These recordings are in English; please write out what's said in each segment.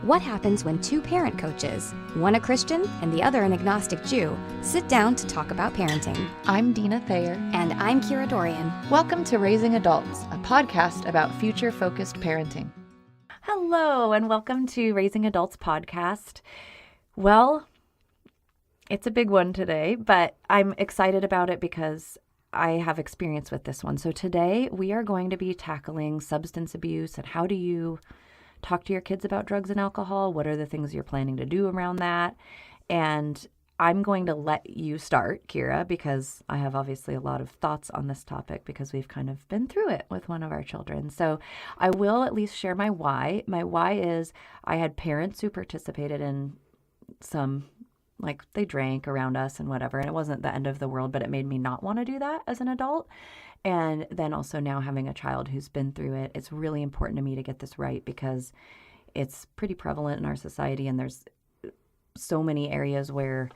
What happens when two parent coaches, one a Christian and the other an agnostic Jew, sit down to talk about parenting? I'm Deana Thayer. And I'm Kira Dorian. Welcome to Raising Adults, a podcast about future-focused parenting. Hello, and welcome to Raising Adults podcast. Well, it's a big one today, but I'm excited about it because I have experience with this one. So today we are going to be tackling substance abuse and how do you talk to your kids about drugs and alcohol? What are the things you're planning to do around that? And I'm going to let you start, Kira, because I have obviously a lot of thoughts on this topic because we've kind of been through it with one of our children. So I will at least share my why. My why is I had parents who participated in some, like they drank around us and whatever, and it wasn't the end of the world, but it made me not want to do that as an adult. And then also now having a child who's been through it, it's really important to me to get this right because it's pretty prevalent in our society, and there's so many areas where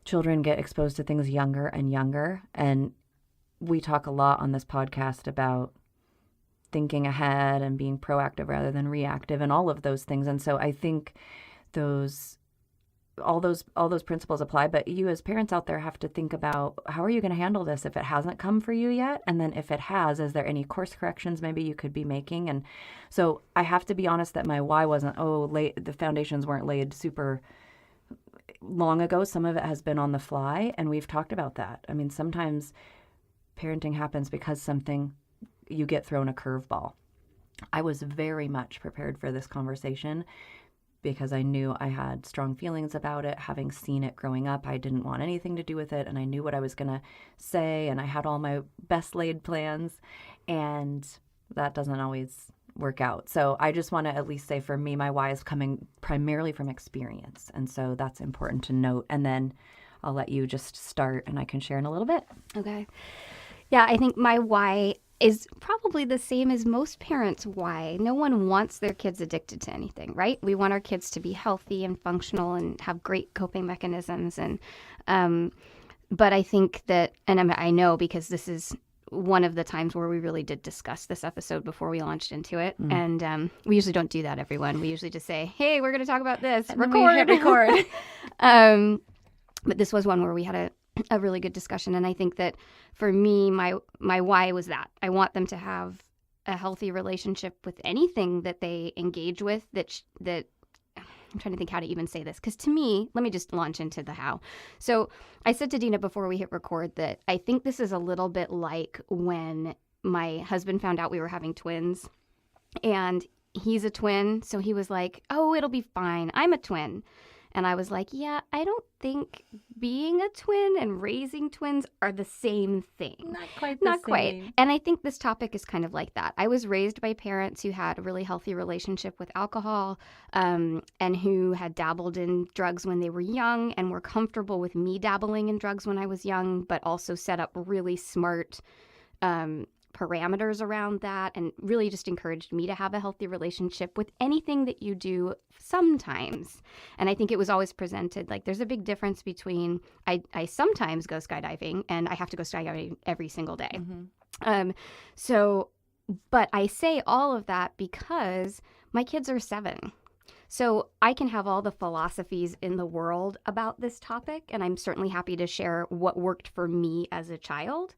children get exposed to things younger and younger. And we talk a lot on this podcast about thinking ahead and being proactive rather than reactive and all of those things. And so I think all those principles apply, but you as parents out there have to think about how are you going to handle this if it hasn't come for you yet? And then if it has, is there any course corrections maybe you could be making? And so I have to be honest that my why wasn't, the foundations weren't laid super long ago. Some of it has been on the fly, and we've talked about that. I mean, sometimes parenting happens because you get thrown a curveball. I was very much prepared for this conversation because I knew I had strong feelings about it. Having seen it growing up, I didn't want anything to do with it, and I knew what I was going to say, and I had all my best laid plans, and that doesn't always work out. So I just want to at least say for me, my why is coming primarily from experience, and so that's important to note. And then I'll let you just start, and I can share in a little bit. Okay. Yeah, I think my why is probably the same as most parents' why. No one wants their kids addicted to anything, right? We want our kids to be healthy and functional and have great coping mechanisms. And but I think that, and I know because this is one of the times where we really did discuss this episode before we launched into it. And we usually don't do that, everyone. We usually just say, hey, we're going to talk about this. And record. But this was one where we had a really good discussion. And I think that for me, my why was that. I want them to have a healthy relationship with anything that they engage with that I'm trying to think how to even say this. Because to me, let me just launch into the how. So I said to Deana before we hit record that I think this is a little bit like when my husband found out we were having twins. And he's a twin. So he was like, oh, it'll be fine. I'm a twin. And I was like, yeah, I don't think being a twin and raising twins are the same thing. Not quite. And I think this topic is kind of like that. I was raised by parents who had a really healthy relationship with alcohol and who had dabbled in drugs when they were young and were comfortable with me dabbling in drugs when I was young, but also set up really smart parameters around that and really just encouraged me to have a healthy relationship with anything that you do sometimes. And I think it was always presented like there's a big difference between I sometimes go skydiving and I have to go skydiving every single day. But I say all of that because my kids are 7. So I can have all the philosophies in the world about this topic, and I'm certainly happy to share what worked for me as a child.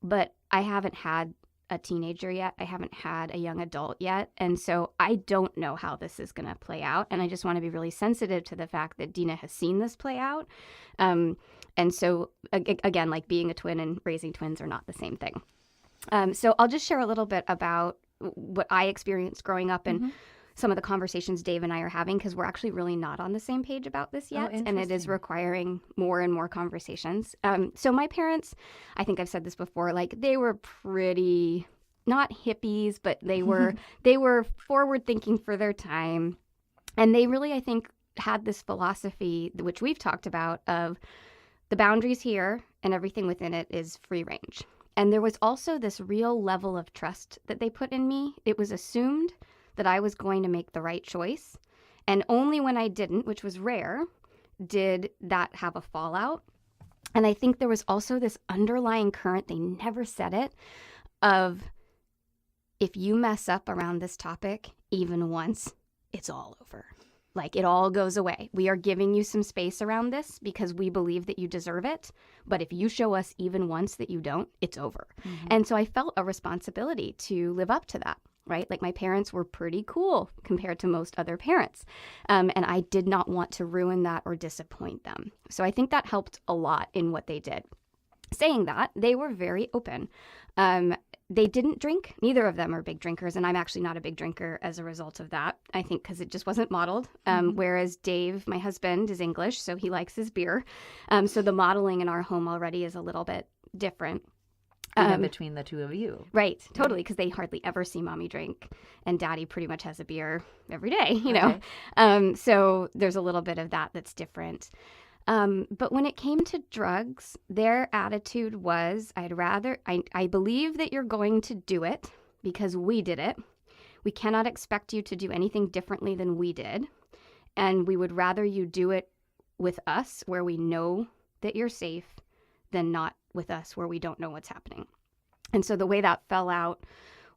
But I haven't had a teenager yet. I haven't had a young adult yet. And so I don't know how this is going to play out. And I just want to be really sensitive to the fact that Deana has seen this play out. And so, again, like being a twin and raising twins are not the same thing. So I'll just share a little bit about what I experienced growing up and some of the conversations Dave and I are having, because we're actually really not on the same page about this yet, and it is requiring more and more conversations. So my parents, I think I've said this before, like they were pretty, not hippies, but they were forward thinking for their time. And they really, I think, had this philosophy, which we've talked about, of the boundaries here and everything within it is free range. And there was also this real level of trust that they put in me. It was assumed that I was going to make the right choice. And only when I didn't, which was rare, did that have a fallout. And I think there was also this underlying current, they never said it, of if you mess up around this topic, even once, it's all over. Like, it all goes away. We are giving you some space around this because we believe that you deserve it. But if you show us even once that you don't, it's over. And so I felt a responsibility to live up to that, right? Like, my parents were pretty cool compared to most other parents. And I did not want to ruin that or disappoint them. So I think that helped a lot in what they did. Saying that, they were very open. They didn't drink. Neither of them are big drinkers, and I'm actually not a big drinker as a result of that, I think, because it just wasn't modeled. Whereas Dave, my husband, is English, so he likes his beer. So the modeling in our home already is a little bit different. Even between the two of you. Right, totally, because they hardly ever see mommy drink, and daddy pretty much has a beer every day, you know. So there's a little bit of that that's different. But when it came to drugs, their attitude was, I believe that you're going to do it because we did it. We cannot expect you to do anything differently than we did. And we would rather you do it with us where we know that you're safe than not with us where we don't know what's happening. And so the way that fell out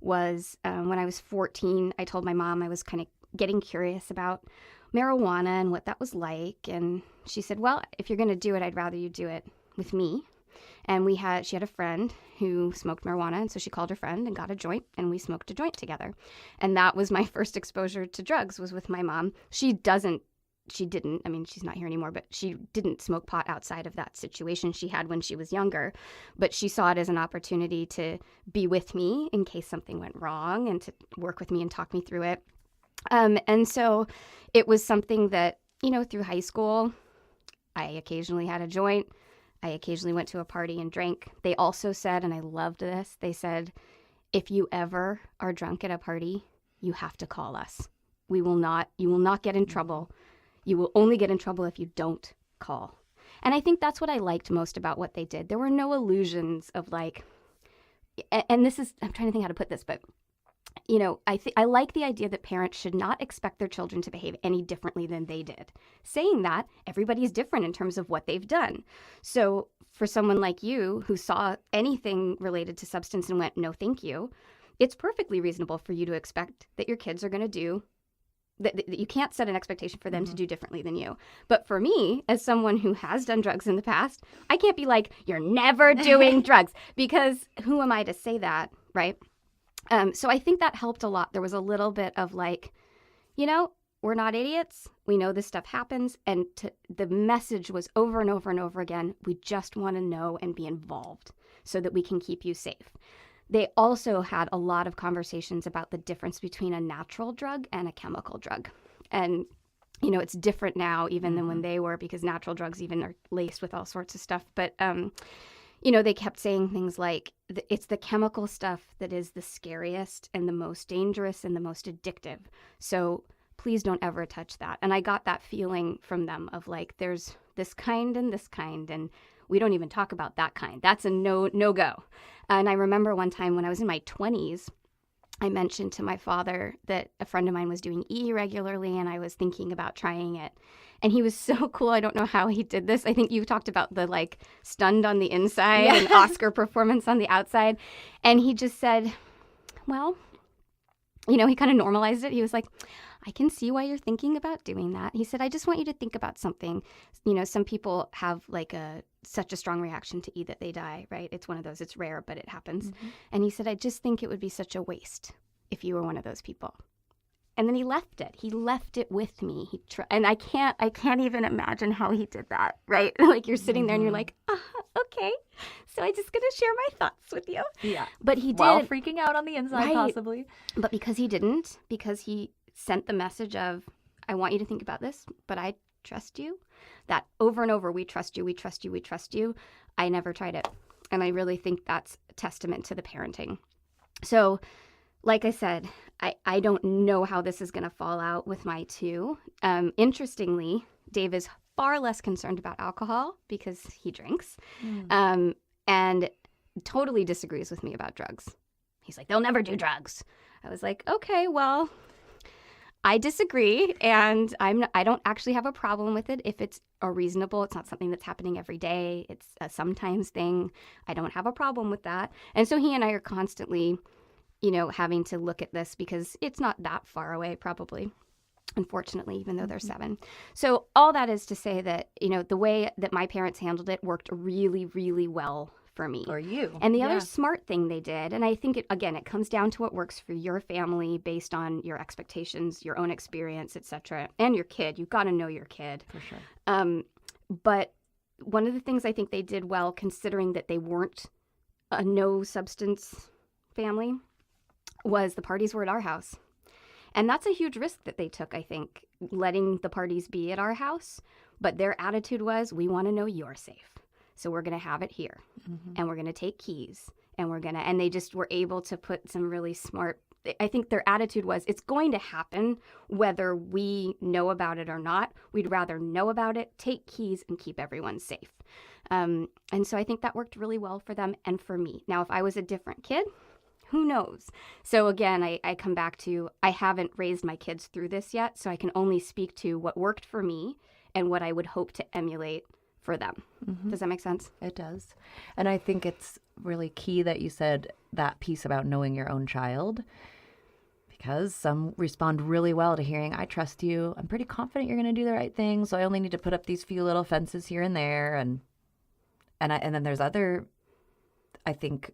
was when I was 14, I told my mom I was kind of getting curious about marijuana and what that was like. And she said, well, if you're going to do it, I'd rather you do it with me. And she had a friend who smoked marijuana. And so she called her friend and got a joint, and we smoked a joint together. And that was my first exposure to drugs, was with my mom. She didn't, I mean, she's not here anymore, but she didn't smoke pot outside of that situation she had when she was younger. But she saw it as an opportunity to be with me in case something went wrong and to work with me and talk me through it. And so it was something that, you know, through high school, I occasionally had a joint. I occasionally went to a party and drank. They also said, and I loved this, they said, if you ever are drunk at a party, you have to call us. You will not get in trouble. You will only get in trouble if you don't call. And I think that's what I liked most about what they did. There were no illusions of like, and this is, I'm trying to think how to put this, but you know, I like the idea that parents should not expect their children to behave any differently than they did. Saying that, everybody's different in terms of what they've done. So for someone like you who saw anything related to substance and went, no, thank you, it's perfectly reasonable for you to expect that your kids are going to do, that you can't set an expectation for them to do differently than you. But for me, as someone who has done drugs in the past, I can't be like, you're never doing drugs, because who am I to say that, right? So I think that helped a lot. There was a little bit of like, you know, we're not idiots. We know this stuff happens. And the message was over and over and over again, we just want to know and be involved so that we can keep you safe. They also had a lot of conversations about the difference between a natural drug and a chemical drug. And, you know, it's different now even than when they were, because natural drugs even are laced with all sorts of stuff. But, you know, they kept saying things like, it's the chemical stuff that is the scariest and the most dangerous and the most addictive. So please don't ever touch that. And I got that feeling from them of like, there's this kind, and we don't even talk about that kind. That's a no-go. And I remember one time when I was in my 20s, I mentioned to my father that a friend of mine was doing E regularly, and I was thinking about trying it. And he was so cool. I don't know how he did this. I think you talked about the like stunned on the inside and Oscar performance on the outside. And he just said, well, you know, he kind of normalized it. He was like, I can see why you're thinking about doing that. He said, I just want you to think about something. You know, some people have like such a strong reaction to E that they die, right? It's one of those, it's rare, but it happens. And he said, I just think it would be such a waste if you were one of those people. And then he left it. He left it with me. And I can't even imagine how he did that, right? Like you're sitting there and you're like, okay, so I'm just going to share my thoughts with you. Yeah. But he did. While freaking out on the inside, possibly. But because he didn't, because he sent the message of, I want you to think about this, but I trust you. That over and over, we trust you, we trust you, we trust you. I never tried it. And I really think that's a testament to the parenting. So, like I said, I don't know how this is going to fall out with my two. Interestingly, Dave is far less concerned about alcohol because he drinks, and totally disagrees with me about drugs. He's like, they'll never do drugs. I was like, okay, well, I disagree, and I don't actually have a problem with it if it's it's not something that's happening every day. It's a sometimes thing. I don't have a problem with that. And so he and I are constantly having to look at this because it's not that far away, probably, unfortunately, even though they're 7. So all that is to say that, the way that my parents handled it worked really, really well for me. Or you. And the other smart thing they did, and I think, it comes down to what works for your family based on your expectations, your own experience, etc., and your kid. You've got to know your kid. For sure. But one of the things I think they did well, considering that they weren't a no-substance family, was the parties were at our house. And that's a huge risk that they took, I think, letting the parties be at our house. But their attitude was, we want to know you're safe. So we're going to have it here. And we're going to take keys. And they just were able to put some really smart, I think their attitude was, it's going to happen whether we know about it or not. We'd rather know about it, take keys, and keep everyone safe. And so I think that worked really well for them and for me. Now, if I was a different kid, who knows? So again, I come back to, I haven't raised my kids through this yet, so I can only speak to what worked for me and what I would hope to emulate for them. Does that make sense? It does. And I think it's really key that you said that piece about knowing your own child, because some respond really well to hearing, I trust you. I'm pretty confident you're going to do the right thing, so I only need to put up these few little fences here and there. And then there's other, I think,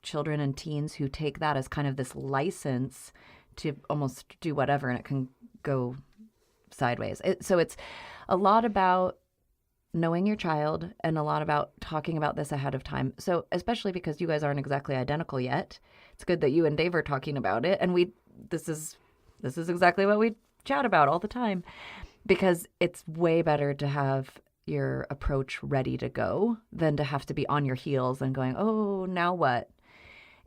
children and teens who take that as kind of this license to almost do whatever, and it can go sideways. So it's a lot about knowing your child and a lot about talking about this ahead of time. So especially because you guys aren't exactly identical yet, it's good that you and Dave are talking about it. And this is exactly what we chat about all the time, because it's way better to have your approach ready to go than to have to be on your heels and going, oh, now what?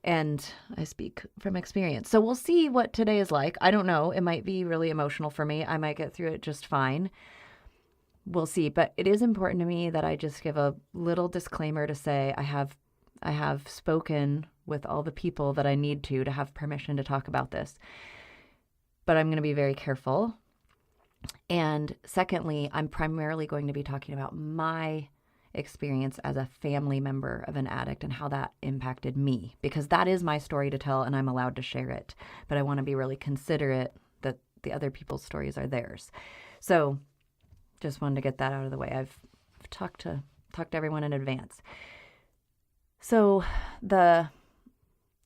And I speak from experience. So we'll see what today is like. I don't know. It might be really emotional for me. I might get through it just fine. We'll see. But it is important to me that I just give a little disclaimer to say I have spoken with all the people that I need to have permission to talk about this. But I'm going to be very careful. And secondly, I'm primarily going to be talking about my experience as a family member of an addict and how that impacted me, because that is my story to tell and I'm allowed to share it. But I want to be really considerate that the other people's stories are theirs. So just wanted to get that out of the way. I've talked to everyone in advance. So the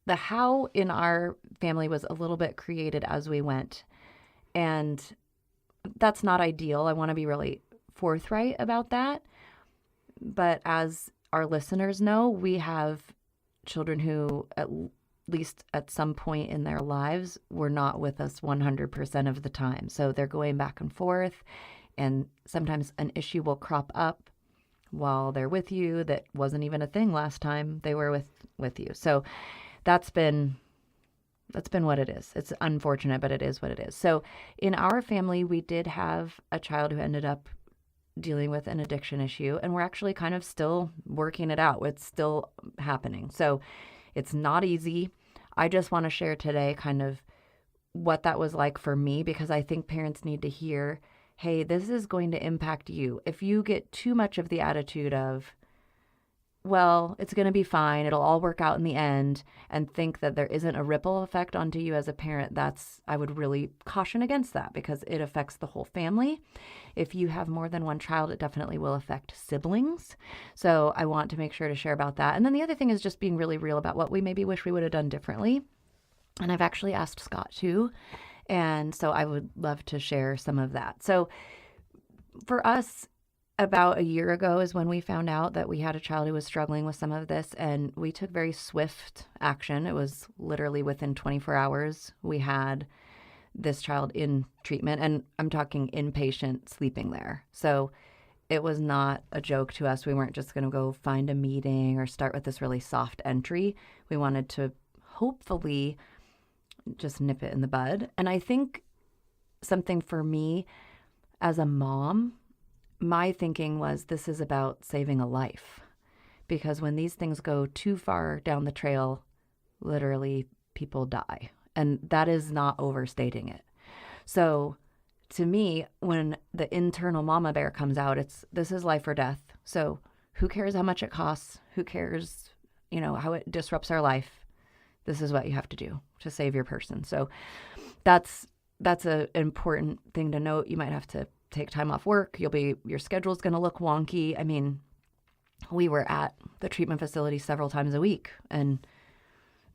how in our family was a little bit created as we went. And that's not ideal. I want to be really forthright about that. But as our listeners know, we have children who, at least at some point in their lives, were not with us 100% of the time. So they're going back and forth, and sometimes an issue will crop up while they're with you that wasn't even a thing last time they were with you. So that's been what it is. It's unfortunate, but it is what it is. So in our family, we did have a child who ended up dealing with an addiction issue, and we're actually kind of still working it out. It's still happening. So it's not easy. I just want to share today kind of what that was like for me, because I think parents need to hear, hey, this is going to impact you. If you get too much of the attitude of, well, it's going to be fine, it'll all work out in the end, and think that there isn't a ripple effect onto you as a parent, I would really caution against that, because it affects the whole family. If you have more than one child, it definitely will affect siblings. So I want to make sure to share about that. And then the other thing is just being really real about what we maybe wish we would have done differently. And I've actually asked Scott too. And so I would love to share some of that. So for us, about a year ago is when we found out that we had a child who was struggling with some of this, and we took very swift action. It was literally within 24 hours we had this child in treatment, and I'm talking inpatient, sleeping there. So it was not a joke to us. We weren't just going to go find a meeting or start with this really soft entry. We wanted to hopefully just nip it in the bud. And I think something for me as a mom, my thinking was, this is about saving a life, because when these things go too far down the trail, literally people die. And that is not overstating it. So to me, when the internal mama bear comes out, this is life or death. So who cares how much it costs? Who cares, how it disrupts our life? this is what you have to do to save your person. So that's an important thing to note. You might have to take time off work. Your schedule's going to look wonky. I mean, we were at the treatment facility several times a week, and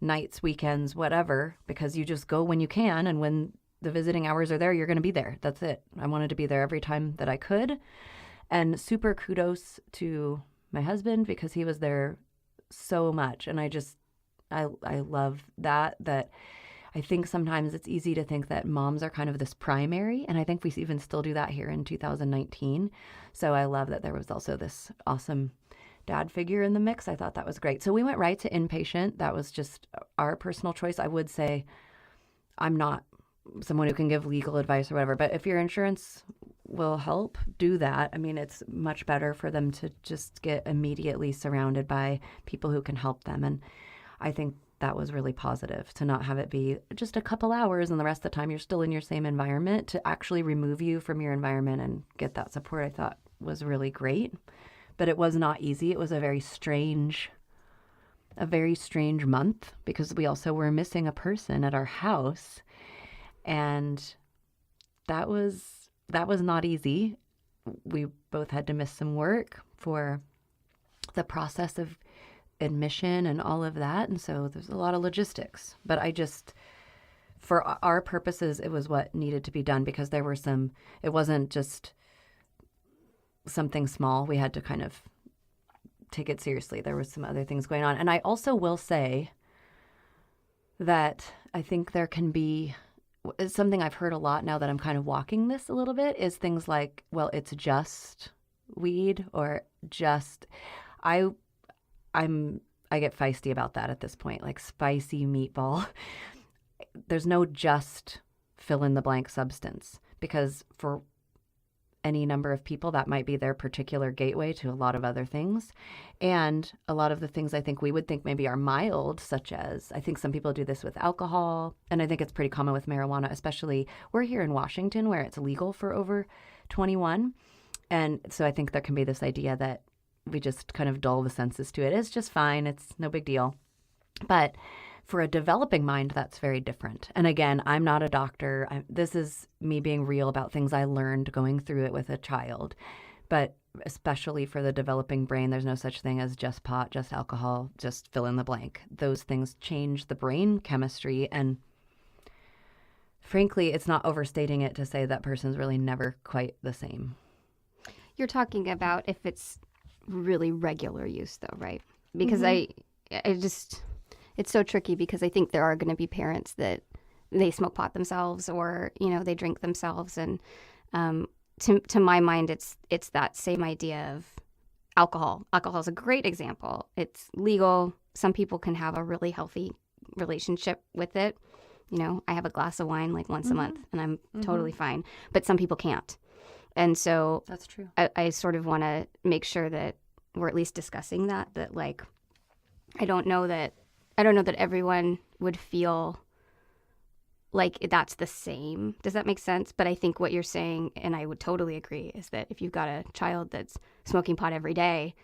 nights, weekends, whatever, because you just go when you can, and when the visiting hours are there, you're going to be there. That's it. I wanted to be there every time that I could. And super kudos to my husband, because he was there so much. And I love that I think sometimes it's easy to think that moms are kind of this primary, and I think we even still do that here in 2019. So I love that there was also this awesome dad figure in the mix. I thought that was great. So we went right to inpatient. That was just our personal choice. I would say I'm not someone who can give legal advice or whatever, but if your insurance will help, do that. I mean, it's much better for them to just get immediately surrounded by people who can help them. And I think that was really positive, to not have it be just a couple hours and the rest of the time you're still in your same environment. To actually remove you from your environment and get that support, I thought was really great. But it was not easy. It was a very strange month, because we also were missing a person at our house. And that was not easy. We both had to miss some work for the process of admission and all of that. And so there's a lot of logistics. But for our purposes, it was what needed to be done, because it wasn't just something small. We had to kind of take it seriously. There was some other things going on. And I also will say that I think there can be something I've heard a lot now that I'm kind of walking this a little bit, is things like, well, it's just weed, or just, I get feisty about that at this point, like spicy meatball. There's no just fill in the blank substance, because for any number of people, that might be their particular gateway to a lot of other things. And a lot of the things I think we would think maybe are mild, such as, I think some people do this with alcohol, and I think it's pretty common with marijuana, especially we're here in Washington where it's legal for over 21. And so I think there can be this idea that we just kind of dull the senses to it. It's just fine. It's no big deal. But for a developing mind, that's very different. And again, I'm not a doctor. This is me being real about things I learned going through it with a child. But especially for the developing brain, there's no such thing as just pot, just alcohol, just fill in the blank. Those things change the brain chemistry. And frankly, it's not overstating it to say that person's really never quite the same. You're talking about if it's really regular use, though, right? Because it's so tricky, because I think there are going to be parents that they smoke pot themselves, or they drink themselves, and to my mind, it's that same idea of alcohol. Alcohol is a great example. It's legal. Some people can have a really healthy relationship with it. I have a glass of wine like once a month, and I'm totally fine. But some people can't. And so that's true. I sort of want to make sure that we're at least discussing that like, I don't know that everyone would feel like that's the same. Does that make sense? But I think what you're saying, and I would totally agree, is that if you've got a child that's smoking pot every day,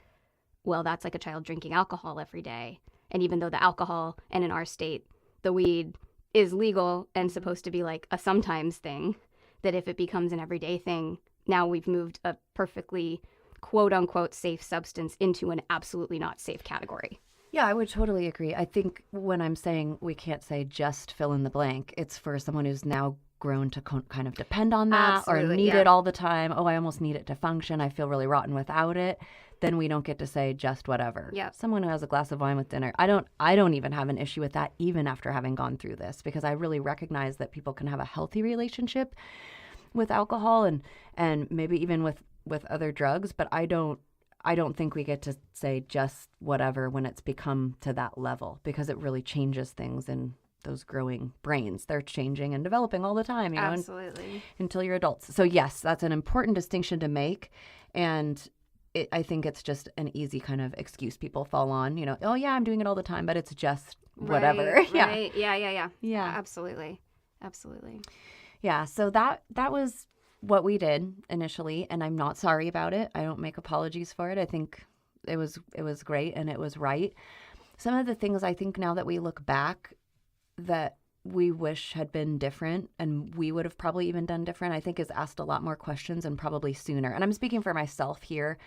well, that's like a child drinking alcohol every day. And even though the alcohol, and in our state, the weed is legal and supposed to be like a sometimes thing, that if it becomes an everyday thing, now we've moved a perfectly quote unquote safe substance into an absolutely not safe category. Yeah, I would totally agree. I think when I'm saying we can't say just fill in the blank, it's for someone who's now grown to kind of depend on that. Absolutely, or need it all the time. Oh, I almost need it to function. I feel really rotten without it. Then we don't get to say just whatever. Yeah. Someone who has a glass of wine with dinner, I don't even have an issue with that, even after having gone through this, because I really recognize that people can have a healthy relationship with alcohol and maybe even with other drugs, but I don't think we get to say just whatever when it's become to that level, because it really changes things in those growing brains. They're changing and developing all the time, Absolutely. Until you're adults. So yes, that's an important distinction to make. And I think it's just an easy kind of excuse people fall on, oh yeah, I'm doing it all the time, but it's just whatever. Right. Yeah. Absolutely. Yeah. So that was what we did initially, and I'm not sorry about it. I don't make apologies for it. I think it was great and it was right. some of the things I think now that we look back that we wish had been different and we would have probably even done different, I think is asked a lot more questions and probably sooner. And I'm speaking for myself here.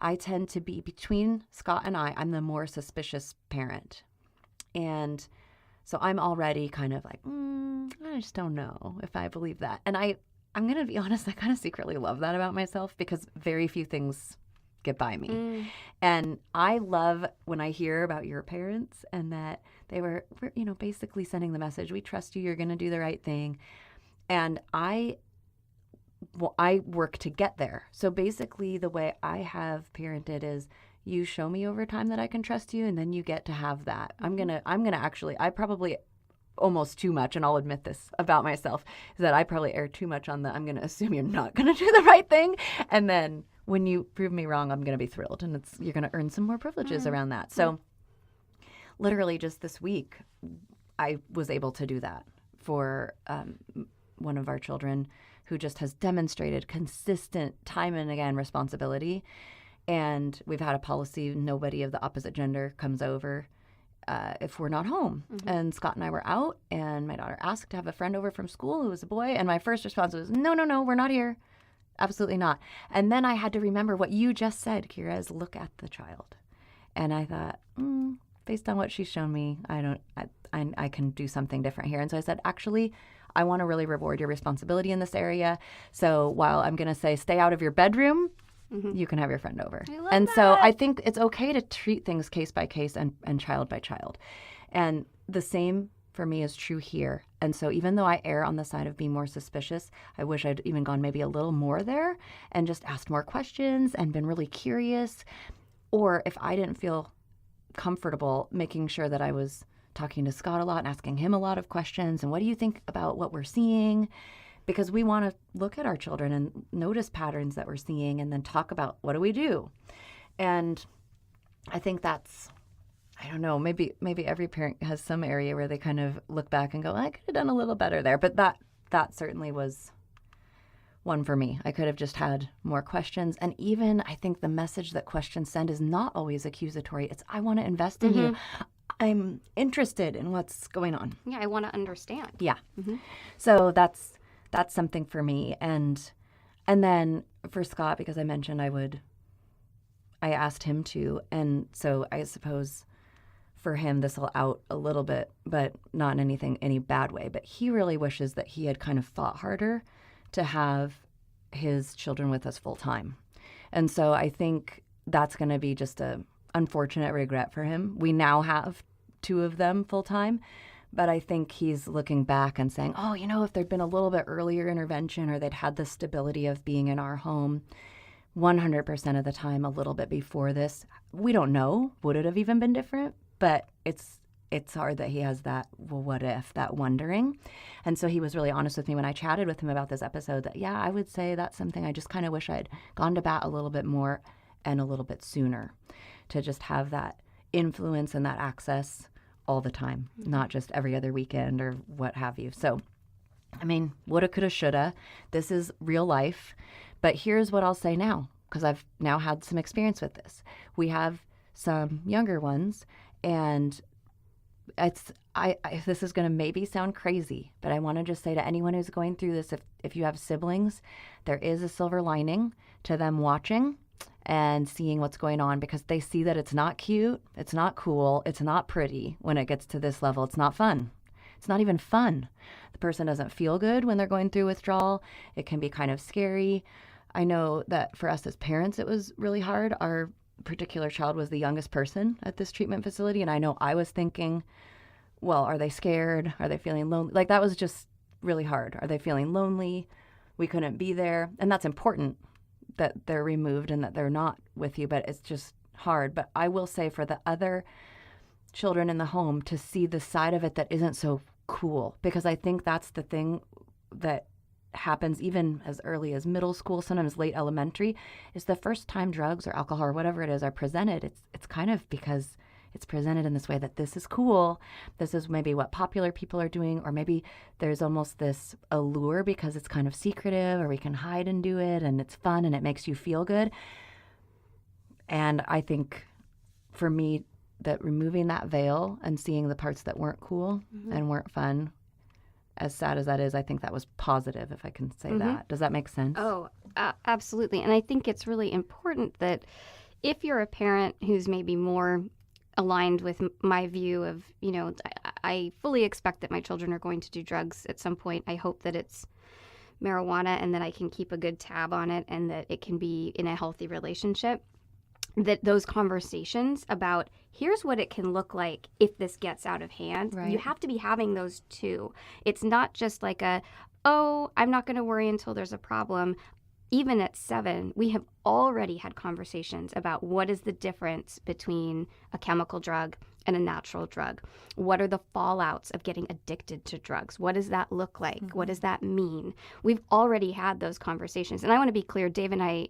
I tend to be, between Scott and I'm the more suspicious parent. And so I'm already kind of like, I just don't know if I believe that. And I'm going to be honest, I kind of secretly love that about myself because very few things get by me. And I love when I hear about your parents and that they were, basically sending the message, we trust you, you're going to do the right thing. And I work to get there. So basically the way I have parented is you show me over time that I can trust you, and then you get to have that. I'm going to actually, I probably almost too much, and I'll admit this about myself, is that I probably err too much on the, I'm going to assume you're not going to do the right thing. And then when you prove me wrong, I'm going to be thrilled, and you're going to earn some more privileges around that. So literally just this week, I was able to do that for one of our children who just has demonstrated consistent time and again responsibility. And we've had a policy, nobody of the opposite gender comes over if we're not home. And Scott and I were out, and my daughter asked to have a friend over from school who was a boy. And my first response was, no, we're not here. Absolutely not. And then I had to remember what you just said, Kira, is look at the child. And I thought, based on what she's shown me, I can do something different here. And so I said, actually, I want to really reward your responsibility in this area. So while I'm going to say stay out of your bedroom, you can have your friend over. I love and that. So I think it's okay to treat things case by case and child by child. And the same for me is true here. And so even though I err on the side of being more suspicious, I wish I'd even gone maybe a little more there and just asked more questions and been really curious. Or if I didn't feel comfortable, making sure that I was talking to Scott a lot and asking him a lot of questions. And what do you think about what we're seeing? Because we want to look at our children and notice patterns that we're seeing and then talk about what do we do. And I think that's, I don't know, maybe every parent has some area where they kind of look back and go, I could have done a little better there. But that certainly was one for me. I could have just had more questions. And even I think the message that questions send is not always accusatory. It's, I want to invest in you. I'm interested in what's going on. Yeah, I want to understand. Yeah. So that's something for me. And then for Scott, because I mentioned I asked him to. And so I suppose for him, this will out a little bit, but not in any bad way. But he really wishes that he had kind of fought harder to have his children with us full time. And so I think that's going to be just a unfortunate regret for him. We now have 2 of them full time, but I think he's looking back and saying, oh, if there'd been a little bit earlier intervention or they'd had the stability of being in our home 100% of the time a little bit before this, we don't know. Would it have even been different? But it's hard that he has that, well, what if, that wondering. And so he was really honest with me when I chatted with him about this episode that, yeah, I would say that's something I just kind of wish I'd gone to bat a little bit more and a little bit sooner to just have that influence and that access all the time, not just every other weekend or what have you. So, I mean, woulda, coulda, shoulda. This is real life. But here's what I'll say now, because I've now had some experience with this. We have some younger ones, and this is going to maybe sound crazy, but I want to just say to anyone who's going through this, if you have siblings, there is a silver lining to them watching and seeing what's going on, because they see that it's not cute, it's not cool, it's not pretty when it gets to this level. It's not fun. It's not even fun. The person doesn't feel good when they're going through withdrawal. It can be kind of scary. I know that for us as parents, it was really hard. Our particular child was the youngest person at this treatment facility, and I know I was thinking, well, are they scared? Are they feeling lonely? Like, that was just really hard. Are they feeling lonely? We couldn't be there. And that's important that they're removed and that they're not with you, but it's just hard. But I will say for the other children in the home to see the side of it that isn't so cool, because I think that's the thing that happens even as early as middle school, sometimes late elementary, is the first time drugs or alcohol or whatever it is are presented. It's kind of because it's presented in this way that this is cool. This is maybe what popular people are doing, or maybe there's almost this allure because it's kind of secretive, or we can hide and do it, and it's fun and it makes you feel good. And I think for me, that removing that veil and seeing the parts that weren't cool and weren't fun, as sad as that is, I think that was positive, if I can say that. Does that make sense? Oh, absolutely. And I think it's really important that if you're a parent who's maybe more aligned with my view of, I fully expect that my children are going to do drugs at some point. I hope that it's marijuana and that I can keep a good tab on it and that it can be in a healthy relationship. That those conversations about here's what it can look like if this gets out of hand, you have to be having those too. It's not just like I'm not going to worry until there's a problem. Even at 7, we have already had conversations about what is the difference between a chemical drug and a natural drug. What are the fallouts of getting addicted to drugs? What does that look like? What does that mean? We've already had those conversations. And I want to be clear, Dave and I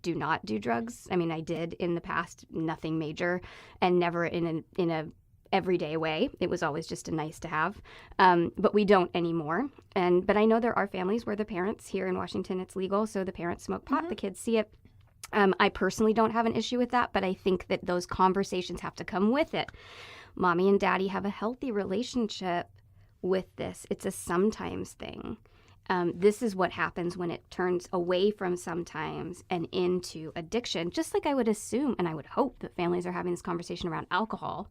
do not do drugs. I mean, I did in the past, nothing major, and never in a everyday way. It was always just a nice to have, but we don't anymore. But I know there are families where the parents, here in Washington, it's legal, so the parents smoke pot, the kids see it. I personally don't have an issue with that, but I think that those conversations have to come with it. Mommy and daddy have a healthy relationship with this. It's a sometimes thing. This is what happens when it turns away from sometimes and into addiction, just like I would assume and I would hope that families are having this conversation around alcohol.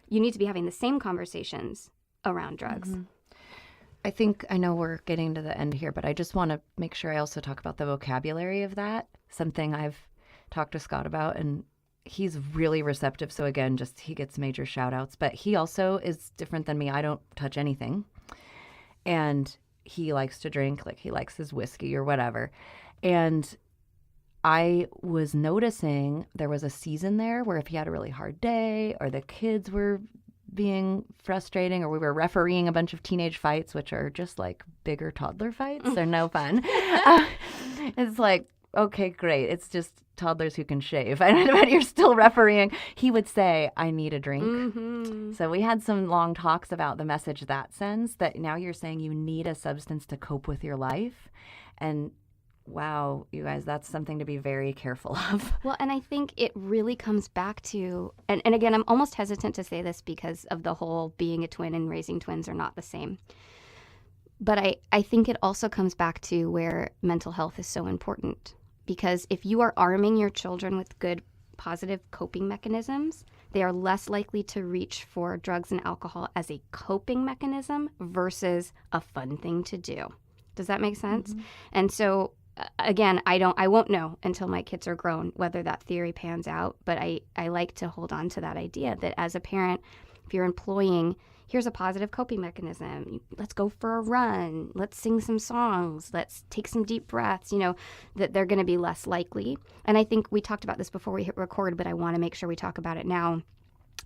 You need to be having the same conversations around drugs. I know we're getting to the end here, but I just want to make sure I also talk about the vocabulary of that. Something I've talked to Scott about, and he's really receptive. So again, just he gets major shout outs, but he also is different than me. I don't touch anything. And he likes to drink, like he likes his whiskey or whatever. And I was noticing there was a season there where if he had a really hard day or the kids were being frustrating or we were refereeing a bunch of teenage fights, which are just like bigger toddler fights. They're no fun. It's like, okay, great. It's just toddlers who can shave. But you're still refereeing. He would say, I need a drink. So we had some long talks about the message that sends, that now you're saying you need a substance to cope with your life. And wow, you guys, that's something to be very careful of. Well, and I think it really comes back to, and again, I'm almost hesitant to say this because of the whole being a twin and raising twins are not the same. But I think it also comes back to where mental health is so important. Because if you are arming your children with good, positive coping mechanisms, they are less likely to reach for drugs and alcohol as a coping mechanism versus a fun thing to do. Does that make sense? And so again, I won't know until my kids are grown whether that theory pans out, but I like to hold on to that idea that as a parent, if you're employing, here's a positive coping mechanism, let's go for a run, let's sing some songs, let's take some deep breaths, that they're going to be less likely. And I think we talked about this before we hit record, but I want to make sure we talk about it now.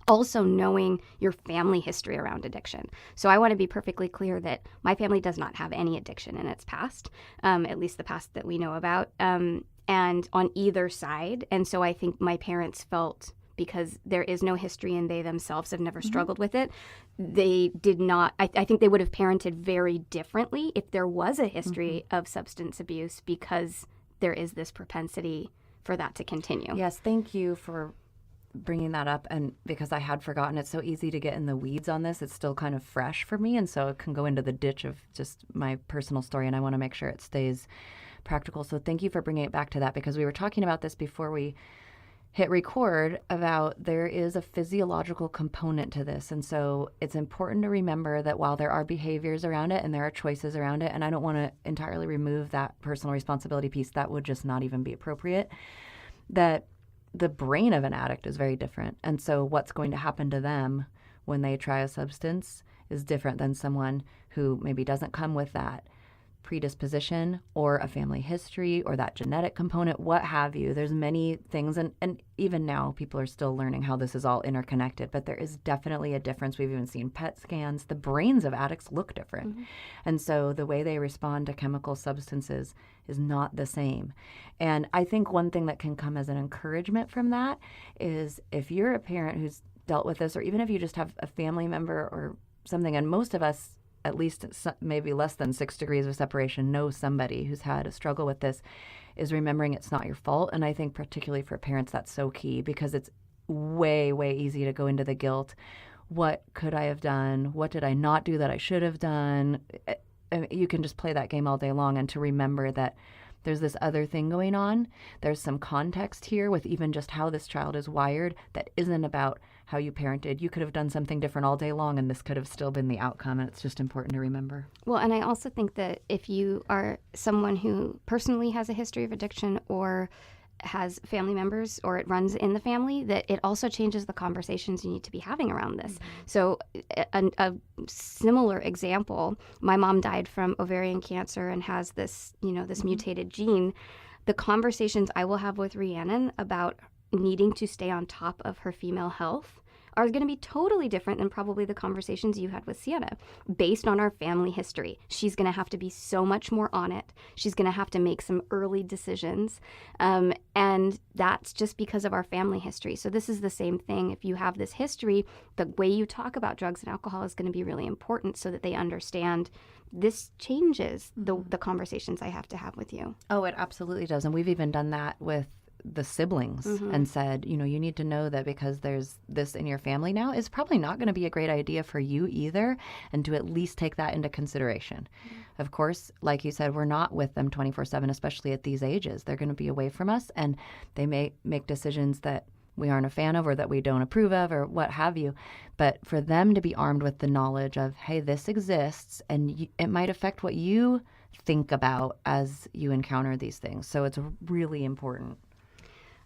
Also knowing your family history around addiction. So I want to be perfectly clear that my family does not have any addiction in its past, at least the past that we know about, and on either side. And so I think my parents felt, because there is no history and they themselves have never struggled with it, they did not, I think they would have parented very differently if there was a history of substance abuse, because there is this propensity for that to continue. Yes, thank you for bringing that up, and because I had forgotten. It's so easy to get in the weeds on this. It's still kind of fresh for me, and so it can go into the ditch of just my personal story, and I want to make sure it stays practical. So thank you for bringing it back to that, because we were talking about this before we hit record about there is a physiological component to this, and so it's important to remember that while there are behaviors around it and there are choices around it, and I don't want to entirely remove that personal responsibility piece, that would just not even be appropriate, that the brain of an addict is very different. And so what's going to happen to them when they try a substance is different than someone who maybe doesn't come with that predisposition or a family history or that genetic component, what have you. There's many things. And even now, people are still learning how this is all interconnected. But there is definitely a difference. We've even seen PET scans. The brains of addicts look different. And so the way they respond to chemical substances is not the same. And I think one thing that can come as an encouragement from that is if you're a parent who's dealt with this, or even if you just have a family member or something, and most of us, at least maybe less than 6 degrees of separation, know somebody who's had a struggle with this, is remembering it's not your fault. And I think particularly for parents, that's so key, because it's way, way easy to go into the guilt. What could I have done? What did I not do that I should have done? You can just play that game all day long, and to remember that there's this other thing going on. There's some context here with even just how this child is wired that isn't about how you parented. You could have done something different all day long, and this could have still been the outcome, and it's just important to remember. Well, and I also think that if you are someone who personally has a history of addiction or has family members or it runs in the family, that it also changes the conversations you need to be having around this. So a similar example, my mom died from ovarian cancer and has this, this mutated gene. The conversations I will have with Rhiannon about needing to stay on top of her female health are going to be totally different than probably the conversations you had with Sienna. Based on our family history, she's going to have to be so much more on it. She's going to have to make some early decisions. And that's just because of our family history. So this is the same thing. If you have this history, the way you talk about drugs and alcohol is going to be really important so that they understand this changes the conversations I have to have with you. Oh, it absolutely does. And we've even done that with the siblings and said, you need to know that because there's this in your family now, it's probably not going to be a great idea for you either, and to at least take that into consideration. Of course, like you said, we're not with them 24/7, especially at these ages. They're going to be away from us, and they may make decisions that we aren't a fan of or that we don't approve of or what have you. But for them to be armed with the knowledge of, hey, this exists, and it might affect what you think about as you encounter these things. So it's really important.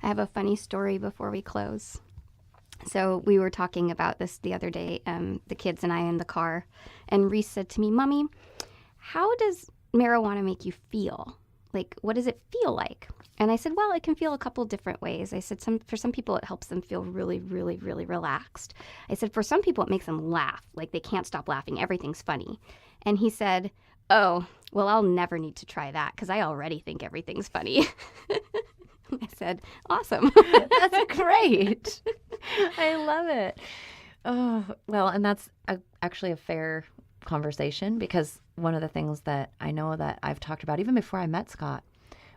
I have a funny story before we close. So we were talking about this the other day, the kids and I in the car, and Reese said to me, "Mommy, how does marijuana make you feel? Like, what does it feel like?" And I said, "Well, it can feel a couple different ways." I said, for some people, it helps them feel really, really, really relaxed. I said, for some people, it makes them laugh, like they can't stop laughing. Everything's funny. And he said, "Oh, well, I'll never need to try that because I already think everything's funny." I said, "Awesome." That's great. I love it. Oh, well, and that's actually a fair conversation, because one of the things that I know that I've talked about even before I met Scott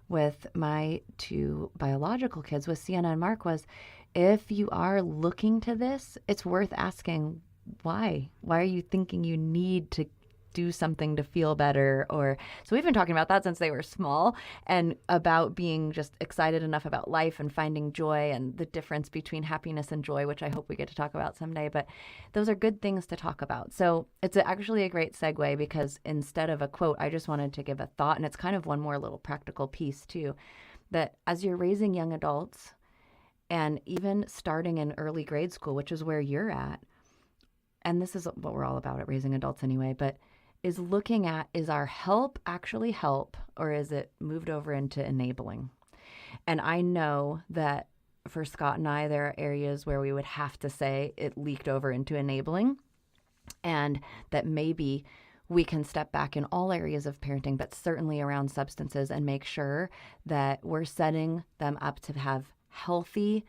with my two biological kids, with Sienna and Mark, was if you are looking to this, it's worth asking why. Why are you thinking you need to do something to feel better? So we've been talking about that since they were small, and about being just excited enough about life and finding joy and the difference between happiness and joy, which I hope we get to talk about someday. But those are good things to talk about. So it's actually a great segue, because instead of a quote, I just wanted to give a thought, and it's kind of one more little practical piece too, that as you're raising young adults, and even starting in early grade school, which is where you're at, and this is what we're all about at Raising Adults anyway, but is looking at, is our help actually help, or is it moved over into enabling? And I know that for Scott and I, there are areas where we would have to say it leaked over into enabling, and that maybe we can step back in all areas of parenting, but certainly around substances, and make sure that we're setting them up to have healthy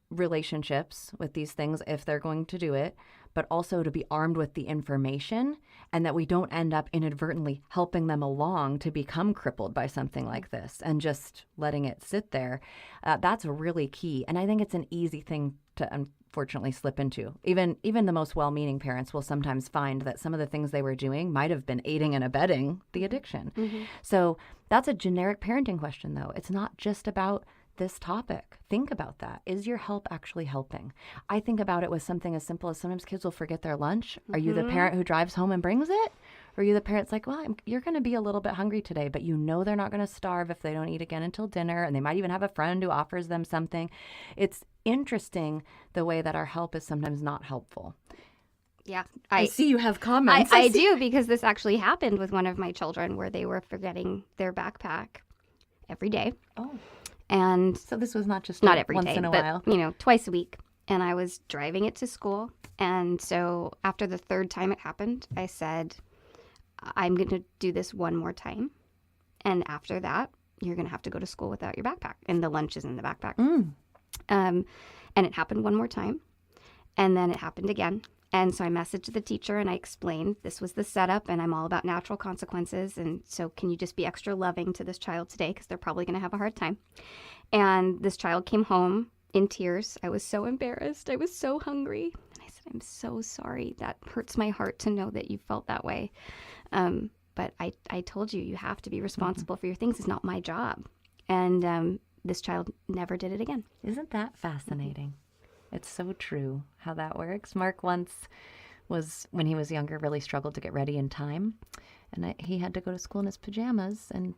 relationships with these things if they're going to do it, but also to be armed with the information, and that we don't end up inadvertently helping them along to become crippled by something like this and just letting it sit there. That's really key. And I think it's an easy thing to unfortunately slip into. Even the most well-meaning parents will sometimes find that some of the things they were doing might have been aiding and abetting the addiction. So that's a generic parenting question, though. It's not just about this topic. Think about that. Is your help actually helping? I think about it with something as simple as sometimes kids will forget their lunch. Are you the parent who drives home and brings it? Or are you the parent that's like, well, you're going to be a little bit hungry today, but you know they're not going to starve if they don't eat again until dinner, and they might even have a friend who offers them something. It's interesting the way that our help is sometimes not helpful. Yeah. I see you have comments. I do, because this actually happened with one of my children, where they were forgetting their backpack every day. Oh. And so this was not just not every once day, in a but while. Twice a week. And I was driving it to school. And so after the third time it happened, I said, "I'm going to do this one more time. And after that, you're going to have to go to school without your backpack. And the lunch is in the backpack." And it happened one more time. And then it happened again. And so I messaged the teacher and I explained this was the setup, and I'm all about natural consequences. And so can you just be extra loving to this child today, because they're probably going to have a hard time. And this child came home in tears. I was so embarrassed. I was so hungry. And I said, I'm so sorry. That hurts my heart to know that you felt that way. But I told you, you have to be responsible for your things. It's not my job. And this child never did it again. Isn't that fascinating? It's so true how that works. Mark once was, when he was younger, really struggled to get ready in time. And he had to go to school in his pajamas. And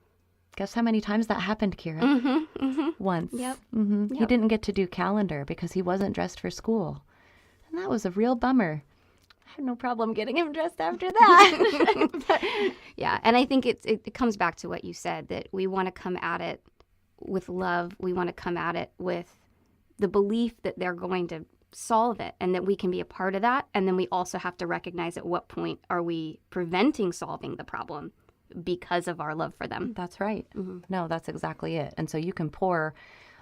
guess how many times that happened, Kira? Once. Yep. He didn't get to do calendar because he wasn't dressed for school. And that was a real bummer. I had no problem getting him dressed after that. Yeah, and I think it comes back to what you said, that we want to come at it with love. We want to come at it with the belief that they're going to solve it and that we can be a part of that. And then we also have to recognize at what point are we preventing solving the problem because of our love for them. That's right. No, that's exactly it. And so you can pour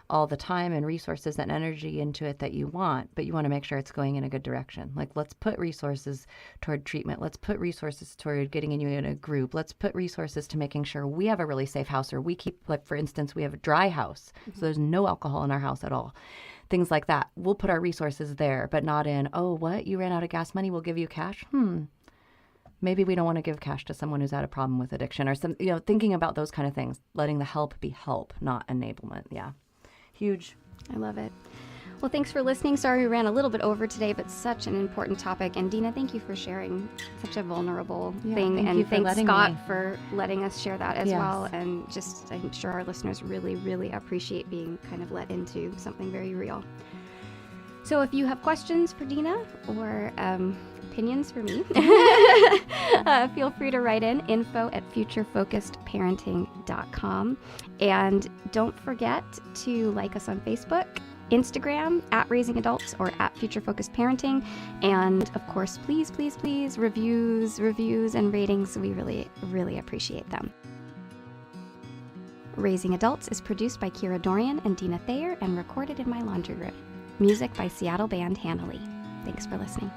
all the time and resources and energy into it that you want, but you want to make sure it's going in a good direction. Like, let's put resources toward treatment. Let's put resources toward getting you in a group. Let's put resources to making sure we have a really safe house, or we keep, like, for instance, we have a dry house. So there's no alcohol in our house at all. Things like that. We'll put our resources there, but not in, oh, what? You ran out of gas money? We'll give you cash? Maybe we don't want to give cash to someone who's had a problem with addiction, or some, thinking about those kind of things, letting the help be help, not enablement. Yeah. Huge. I love it. Well, thanks for listening. Sorry we ran a little bit over today, but such an important topic. And Deana, thank you for sharing such a vulnerable thing. Thank And you for thanks, letting Scott, me. for letting us share that as Yes. well. And just, I'm sure our listeners really, really appreciate being kind of let into something very real. So if you have questions for Deana or opinions for me, feel free to write in info@futurefocusedparenting.com. And don't forget to like us on Facebook, Instagram, @RaisingAdults or @FutureFocusedParenting. And of course, please, please, please, reviews and ratings. We really, really appreciate them. Raising Adults is produced by Kira Dorian and Deana Thayer and recorded in my laundry room. Music by Seattle band Hannah Lee. Thanks for listening.